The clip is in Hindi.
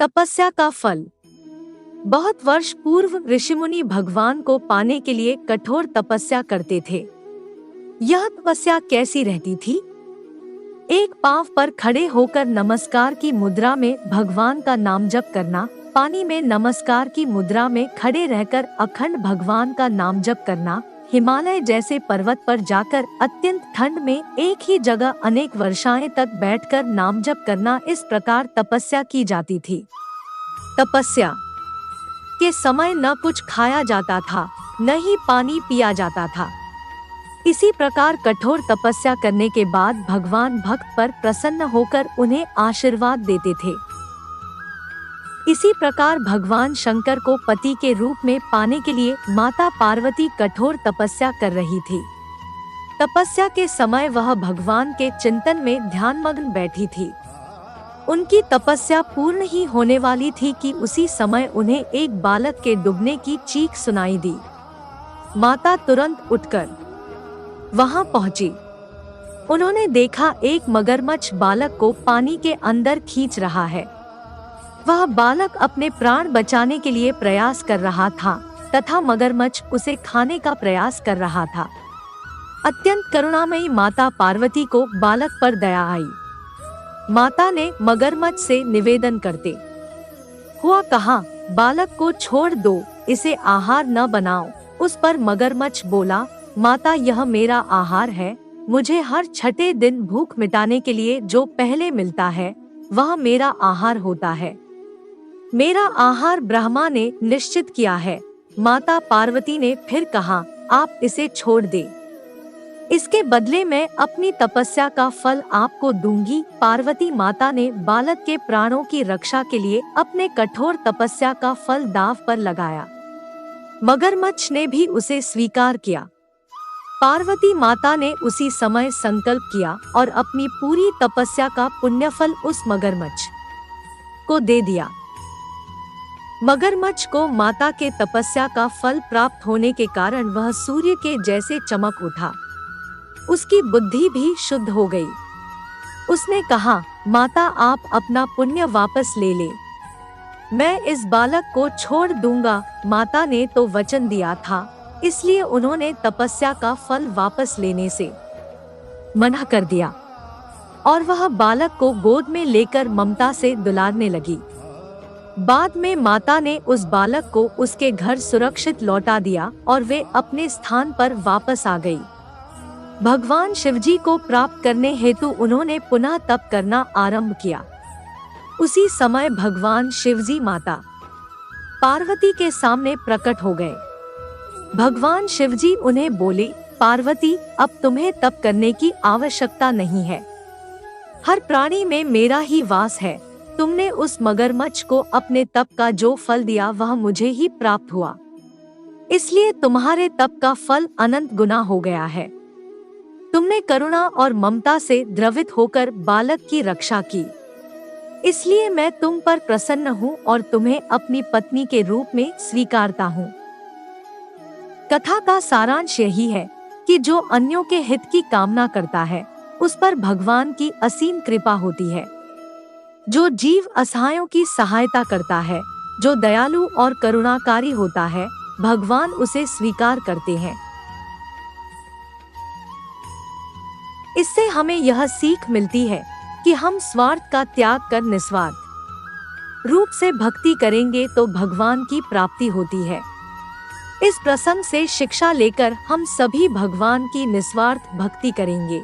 तपस्या का फल। बहुत वर्ष पूर्व ऋषिमुनि भगवान को पाने के लिए कठोर तपस्या करते थे। यह तपस्या कैसी रहती थी? एक पांव पर खड़े होकर नमस्कार की मुद्रा में भगवान का नाम जप करना, पानी में नमस्कार की मुद्रा में खड़े रहकर अखंड भगवान का नाम जप करना, हिमालय जैसे पर्वत पर जाकर अत्यंत ठंड में एक ही जगह अनेक वर्षाएं तक बैठकर नाम जप करना, इस प्रकार तपस्या की जाती थी। तपस्या के समय न कुछ खाया जाता था, न ही पानी पिया जाता था। इसी प्रकार कठोर तपस्या करने के बाद भगवान भक्त पर प्रसन्न होकर उन्हें आशीर्वाद देते थे। इसी प्रकार भगवान शंकर को पति के रूप में पाने के लिए माता पार्वती कठोर तपस्या कर रही थी। तपस्या के समय वह भगवान के चिंतन में ध्यानमग्न बैठी थी। उनकी तपस्या पूर्ण ही होने वाली थी कि उसी समय उन्हें एक बालक के डूबने की चीख सुनाई दी। माता तुरंत उठकर वहां पहुंची। उन्होंने देखा एक मगरमच्छ बालक को पानी के अंदर खींच रहा है। वह बालक अपने प्राण बचाने के लिए प्रयास कर रहा था तथा मगरमच्छ उसे खाने का प्रयास कर रहा था। अत्यंत करुणामयी माता पार्वती को बालक पर दया आई। माता ने मगरमच्छ से निवेदन करते हुआ कहा, बालक को छोड़ दो, इसे आहार न बनाओ। उस पर मगरमच्छ बोला, माता यह मेरा आहार है, मुझे हर छठे दिन भूख मिटाने के लिए जो पहले मिलता है वह मेरा आहार होता है। मेरा आहार ब्रह्मा ने निश्चित किया है। माता पार्वती ने फिर कहा, आप इसे छोड़ दे, इसके बदले मैं अपनी तपस्या का फल आपको दूंगी। पार्वती माता ने बालक के प्राणों की रक्षा के लिए अपने कठोर तपस्या का फल दांव पर लगाया। मगरमच्छ ने भी उसे स्वीकार किया। पार्वती माता ने उसी समय संकल्प किया और अपनी पूरी तपस्या का पुण्यफल उस मगरमच्छ को दे दिया। मगरमच्छ को माता के तपस्या का फल प्राप्त होने के कारण वह सूर्य के जैसे चमक उठा। उसकी बुद्धि भी शुद्ध हो गई। उसने कहा, माता आप अपना पुण्य वापस ले ले, मैं इस बालक को छोड़ दूंगा। माता ने तो वचन दिया था, इसलिए उन्होंने तपस्या का फल वापस लेने से मना कर दिया और वह बालक को गोद में लेकर ममता से दुलारने लगी। बाद में माता ने उस बालक को उसके घर सुरक्षित लौटा दिया और वे अपने स्थान पर वापस आ गई। भगवान शिवजी को प्राप्त करने हेतु उन्होंने पुनः तप करना आरंभ किया। उसी समय भगवान शिवजी माता पार्वती के सामने प्रकट हो गए। भगवान शिवजी उन्हें बोले, पार्वती अब तुम्हें तप करने की आवश्यकता नहीं है, हर प्राणी में मेरा ही वास है। तुमने उस मगरमच्छ को अपने तप का जो फल दिया वह मुझे ही प्राप्त हुआ, इसलिए तुम्हारे तप का फल अनंत गुना हो गया है। तुमने करुणा और ममता से द्रवित होकर बालक की रक्षा की, इसलिए मैं तुम पर प्रसन्न हूँ और तुम्हें अपनी पत्नी के रूप में स्वीकारता हूँ। कथा का सारांश यही है कि जो अन्यों के हित की कामना करता है उस पर भगवान की असीम कृपा होती है। जो जीव असहायों की सहायता करता है, जो दयालु और करुणाकारी होता है, भगवान उसे स्वीकार करते हैं। इससे हमें यह सीख मिलती है कि हम स्वार्थ का त्याग कर निस्वार्थ रूप से भक्ति करेंगे तो भगवान की प्राप्ति होती है। इस प्रसंग से शिक्षा लेकर हम सभी भगवान की निस्वार्थ भक्ति करेंगे।